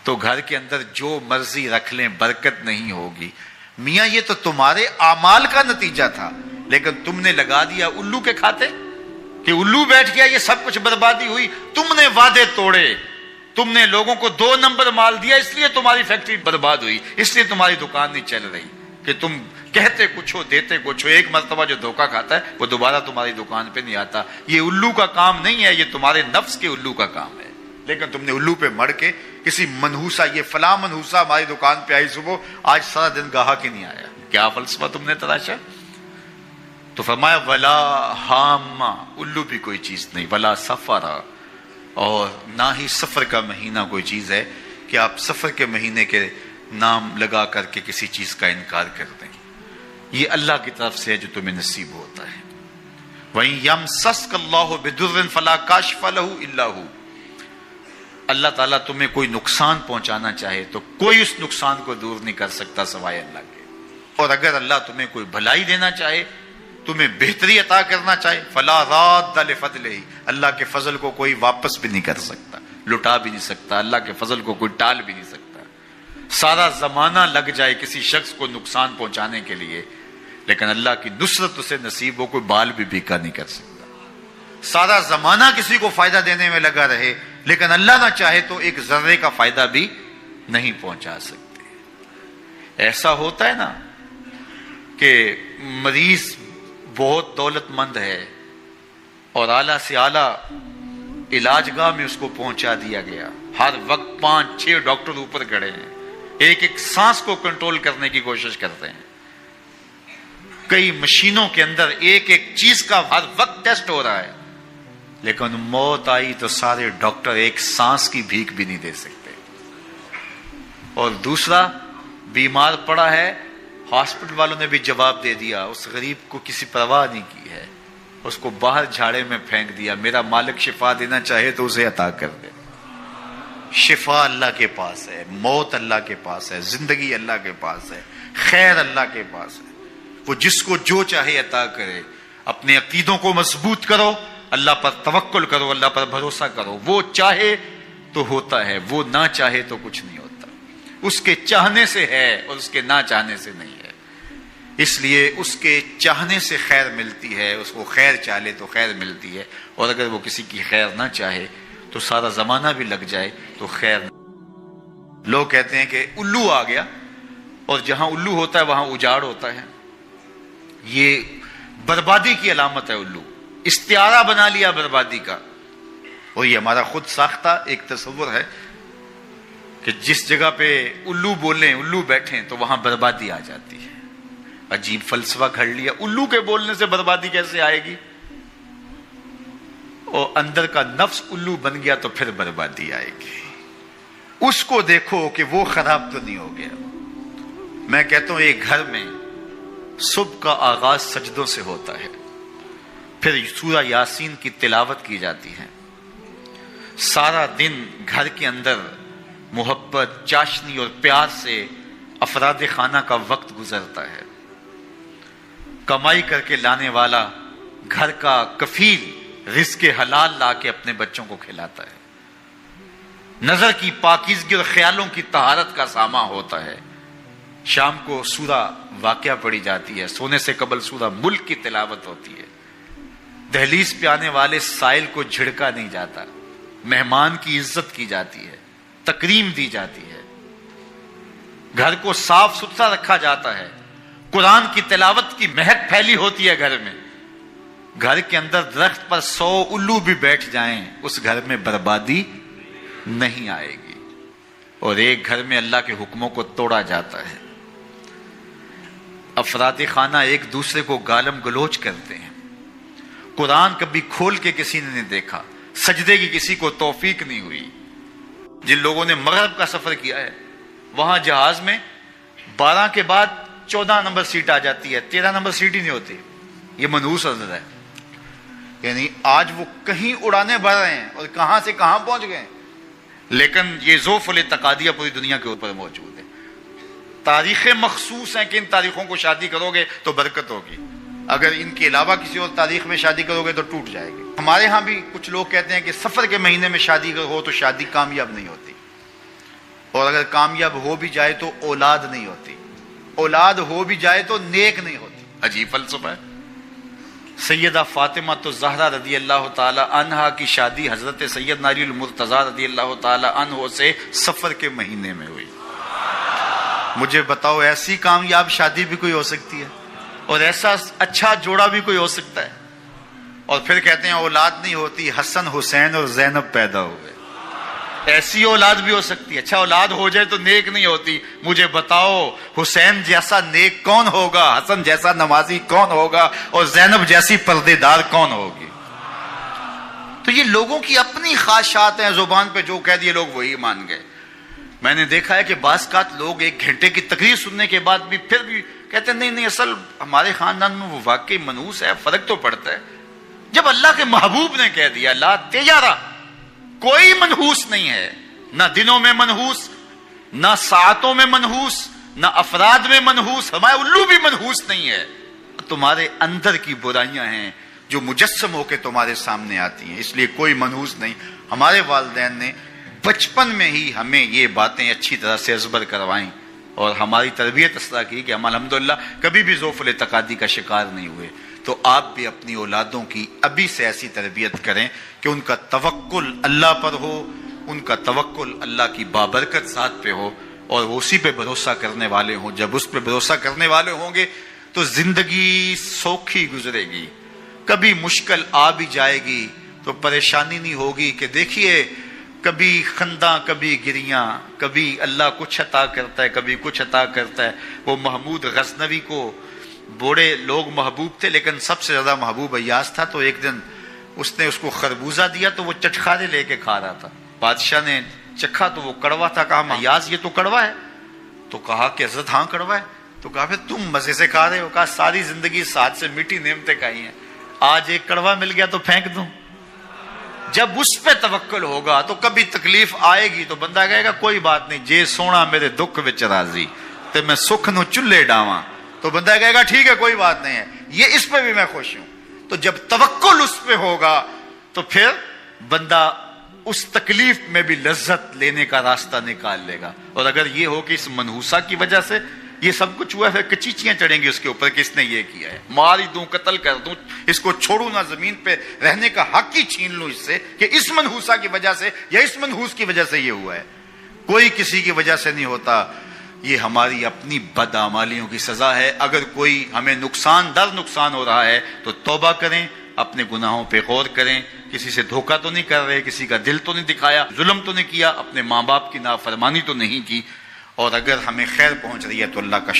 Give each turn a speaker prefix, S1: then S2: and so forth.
S1: تو گھر کے اندر جو مرضی رکھ لیں برکت نہیں ہوگی۔ میاں یہ تو تمہارے اعمال کا نتیجہ تھا، لیکن تم نے لگا دیا الو کے کھاتے کہ الو بیٹھ گیا، یہ سب کچھ بربادی ہوئی۔ تم نے وعدے توڑے، تم نے لوگوں کو 2 نمبر مال دیا، اس لیے تمہاری فیکٹری برباد ہوئی، اس لیے تمہاری دکان نہیں چل رہی، کہ تم کہتے کچھ ہو دیتے کچھ ہو۔ ایک مرتبہ جو دھوکہ کھاتا ہے وہ دوبارہ تمہاری دکان پہ نہیں آتا۔ یہ الو کا کام نہیں ہے، یہ تمہارے نفس کے الو کا کام ہے، لیکن تم نے الو پہ مڑ کے کسی منحوسہ، یہ فلاں منحوسہ ہماری دکان پہ آئی صبح، آج سارا دن گاہک ہی نہیں آیا۔ کیا فلسفہ تم نے تراشا؟ تو فرمایا ولا حامہ، الو بھی کوئی چیز نہیں، ولا سفرا، اور نہ ہی سفر کا مہینہ کوئی چیز ہے کہ آپ سفر کے مہینے کے نام لگا کر کے کسی چیز کا انکار کر دیں۔ یہ اللہ کی طرف سے ہے جو تمہیں نصیب ہوتا ہے۔ وَإِن يَمْسَسْكَ اللَّهُ بِضُرٍّ فَلَا كَاشِفَ لَهُ إِلَّا هُوَ، اللہ تعالیٰ تمہیں کوئی نقصان پہنچانا چاہے تو کوئی اس نقصان کو دور نہیں کر سکتا سوائے اللہ کے، اور اگر اللہ تمہیں کوئی بھلائی دینا چاہے، تمہیں بہتری عطا کرنا چاہے، فلا راد لفضلہ، اللہ کے فضل کو کوئی واپس بھی نہیں کر سکتا، لٹا بھی نہیں سکتا، اللہ کے فضل کو کوئی ٹال بھی نہیں سکتا۔ سارا زمانہ لگ جائے کسی شخص کو نقصان پہنچانے کے لیے، لیکن اللہ کی نصرت اسے نصیب ہو، کوئی بال بھی بیکا نہیں کر سکتا۔ سارا زمانہ کسی کو فائدہ دینے میں لگا رہے، لیکن اللہ نہ چاہے تو ایک ذرے کا فائدہ بھی نہیں پہنچا سکتے۔ ایسا ہوتا ہے نا کہ مریض بہت دولت مند ہے اور اعلیٰ سے اعلیٰ علاج گاہ میں اس کو پہنچا دیا گیا، ہر وقت 5-6 ڈاکٹر اوپر کھڑے ہیں، ایک ایک سانس کو کنٹرول کرنے کی کوشش کرتے ہیں، کئی مشینوں کے اندر ایک ایک چیز کا ہر وقت ٹیسٹ ہو رہا ہے، لیکن موت آئی تو سارے ڈاکٹر ایک سانس کی بھیک بھی نہیں دے سکتے۔ اور دوسرا بیمار پڑا ہے، ہاسپٹل والوں نے بھی جواب دے دیا، اس غریب کو کسی پرواہ نہیں کی ہے، اس کو باہر جھاڑے میں پھینک دیا، میرا مالک شفا دینا چاہے تو اسے عطا کر دے۔ شفا اللہ کے پاس ہے، موت اللہ کے پاس ہے، زندگی اللہ کے پاس ہے، خیر اللہ کے پاس ہے، وہ جس کو جو چاہے عطا کرے۔ اپنے عقیدوں کو مضبوط کرو، اللہ پر توکل کرو، اللہ پر بھروسہ کرو، وہ چاہے تو ہوتا ہے، وہ نہ چاہے تو کچھ نہیں ہوتا، اس کے چاہنے سے ہے اور اس کے نہ چاہنے سے نہیں ہے۔ اس لیے اس کے چاہنے سے خیر ملتی ہے، اس کو خیر چاہے تو خیر ملتی ہے، اور اگر وہ کسی کی خیر نہ چاہے تو سارا زمانہ بھی لگ جائے تو خیر نہیں۔ لوگ کہتے ہیں کہ الو آ گیا، اور جہاں الو ہوتا ہے وہاں اجاڑ ہوتا ہے، یہ بربادی کی علامت ہے۔ الو استعارہ بنا لیا بربادی کا، اور یہ ہمارا خود ساختہ ایک تصور ہے کہ جس جگہ پہ الو بولیں، الو بیٹھیں تو وہاں بربادی آ جاتی ہے۔ عجیب فلسفہ گھڑ لیا، الو کے بولنے سے بربادی کیسے آئے گی؟ اور اندر کا نفس الو بن گیا تو پھر بربادی آئے گی۔ اس کو دیکھو کہ وہ خراب تو نہیں ہو گیا۔ میں کہتا ہوں ایک گھر میں صبح کا آغاز سجدوں سے ہوتا ہے، پھر سورہ یاسین کی تلاوت کی جاتی ہے، سارا دن گھر کے اندر محبت، چاشنی اور پیار سے افراد خانہ کا وقت گزرتا ہے، کمائی کر کے لانے والا گھر کا کفیل رزق حلال لا کے اپنے بچوں کو کھلاتا ہے، نظر کی پاکیزگی اور خیالوں کی طہارت کا ساما ہوتا ہے۔ شام کو سورہ واقعہ پڑھی جاتی ہے، سونے سے قبل سورہ ملک کی تلاوت ہوتی ہے، دہلیز پہ آنے والے سائل کو جھڑکا نہیں جاتا، مہمان کی عزت کی جاتی ہے، تکریم دی جاتی ہے، گھر کو صاف ستھرا رکھا جاتا ہے، قرآن کی تلاوت کی مہک پھیلی ہوتی ہے گھر میں۔ گھر کے اندر درخت پر 100 الو بھی بیٹھ جائیں، اس گھر میں بربادی نہیں آئے گی۔ اور ایک گھر میں اللہ کے حکموں کو توڑا جاتا ہے، افراد خانہ ایک دوسرے کو گالم گلوچ کرتے ہیں، قرآن کبھی کھول کے کسی نے نہیں دیکھا، سجدے کی کسی کو توفیق نہیں ہوئی۔ جن لوگوں نے مغرب کا سفر کیا ہے، وہاں جہاز میں 12 کے بعد 14 نمبر سیٹ آ جاتی ہے، 13 نمبر سیٹ ہی نہیں ہوتی، یہ منحوس عدد ہے، یعنی آج وہ کہیں اڑانے بھر رہے ہیں اور کہاں سے کہاں پہنچ گئے، لیکن یہ ذوف الاعتقادیہ پوری دنیا کے اوپر موجود ہے۔ تاریخیں مخصوص ہیں کہ ان تاریخوں کو شادی کرو گے تو برکت ہوگی، اگر ان کے علاوہ کسی اور تاریخ میں شادی کرو گے تو ٹوٹ جائے گی۔ ہمارے ہاں بھی کچھ لوگ کہتے ہیں کہ سفر کے مہینے میں شادی ہو تو شادی کامیاب نہیں ہوتی، اور اگر کامیاب ہو بھی جائے تو اولاد نہیں ہوتی، اولاد ہو بھی جائے تو نیک نہیں ہوتی۔ عجیب فلسفہ ہے۔ سیدہ فاطمہ تو زہرا رضی اللہ تعالی عنہا کی شادی حضرت سیدنا علی المرتضی رضی اللہ تعالی عنہ سے سفر کے مہینے میں ہوئی۔ مجھے بتاؤ ایسی کامیاب شادی بھی کوئی ہو سکتی ہے؟ اور ایسا اچھا جوڑا بھی کوئی ہو سکتا ہے؟ اور پھر کہتے ہیں اولاد نہیں ہوتی، حسن حسین اور زینب پیدا ہوئے۔ ایسی اولاد بھی ہو سکتی ہے۔ اچھا اولاد ہو جائے تو نیک نہیں ہوتی۔ مجھے بتاؤ حسین جیسا نیک کون ہوگا، حسن جیسا نمازی کون ہوگا، اور زینب جیسی پردے دار کون ہوگی؟ تو یہ لوگوں کی اپنی خواہشات ہیں، زبان پہ جو کہہ دیے لوگ وہی مان گئے۔ میں نے دیکھا ہے کہ بعض اوقات لوگ 1 گھنٹے کی تقریر سننے کے بعد بھی پھر بھی کہتے ہیں نہیں اصل ہمارے خاندان میں وہ واقعی منحوس ہے، فرق تو پڑتا ہے۔ جب اللہ کے محبوب نے کہہ دیا لا تجارہ، کوئی منحوس نہیں ہے، نہ دنوں میں منحوس، نہ ساعتوں میں منحوس، نہ افراد میں منحوس، ہمارے الو بھی منحوس نہیں ہے۔ تمہارے اندر کی برائیاں ہیں جو مجسم ہو کے تمہارے سامنے آتی ہیں، اس لیے کوئی منحوس نہیں۔ ہمارے والدین نے بچپن میں ہی ہمیں یہ باتیں اچھی طرح سے ازبر کروائیں اور ہماری تربیت اس طرح کی کہ ہم الحمدللہ کبھی بھی ذوف الاعتقادی کا شکار نہیں ہوئے۔ تو آپ بھی اپنی اولادوں کی ابھی سے ایسی تربیت کریں کہ ان کا توکل اللہ پر ہو، ان کا توکل اللہ کی بابرکت ذات پہ ہو، اور وہ اسی پہ بھروسہ کرنے والے ہوں۔ جب اس پہ بھروسہ کرنے والے ہوں گے تو زندگی سوکھی گزرے گی۔ کبھی مشکل آ بھی جائے گی تو پریشانی نہیں ہوگی کہ دیکھیے کبھی خنداں کبھی گریاں، کبھی اللہ کچھ عطا کرتا ہے کبھی کچھ عطا کرتا ہے۔ وہ محمود غزنوی کو بوڑھے لوگ محبوب تھے لیکن سب سے زیادہ محبوب ایاز تھا۔ تو ایک دن اس نے اس کو خربوزہ دیا تو وہ چٹخارے لے کے کھا رہا تھا۔ بادشاہ نے چکھا تو وہ کڑوا تھا، کہا ایاز یہ تو کڑوا ہے؟ تو کہا کہ حضرت ہاں کڑوا ہے۔ تو کہا پھر تم مزے سے کھا رہے ہو؟ کہا ساری زندگی ساتھ سے میٹھی نعمتیں کھائی ہیں، آج ایک کڑوا مل گیا تو پھینک دوں؟ جب اس پہ توکل ہوگا تو کبھی تکلیف آئے گی تو بندہ کہے گا کوئی بات نہیں، جے سونا میرے دکھ وچ راضی تے میں سکھ نو چلے ڈاواں، تو بندہ کہے گا ٹھیک ہے کوئی بات نہیں ہے، یہ اس پہ بھی میں خوش ہوں۔ تو جب توکل اس پہ ہوگا تو پھر بندہ اس تکلیف میں بھی لذت لینے کا راستہ نکال لے گا۔ اور اگر یہ ہو کہ اس منحوسہ کی وجہ سے یہ سب کچھ ہوا ہے، کچیچیاں چڑھیں گی اس کے اوپر کہ اس نے یہ کیا ہے، مار ہی دوں، قتل کر دوں، اس کو چھوڑوں نہ، زمین پہ رہنے کا حق ہی چھین لوں اس سے کہ اس منحوسہ کی وجہ سے یا اس منحوس کی وجہ سے یہ ہوا ہے۔ کوئی کسی کی وجہ سے نہیں ہوتا، یہ ہماری اپنی بدعمالیوں کی سزا ہے۔ اگر کوئی ہمیں نقصان در نقصان ہو رہا ہے تو توبہ کریں، اپنے گناہوں پہ غور کریں، کسی سے دھوکہ تو نہیں کر رہے، کسی کا دل تو نہیں دکھایا، ظلم تو نہیں کیا، اپنے ماں باپ کی نافرمانی تو نہیں کی، اور اگر ہمیں خیر پہنچ رہی ہے تو اللہ کا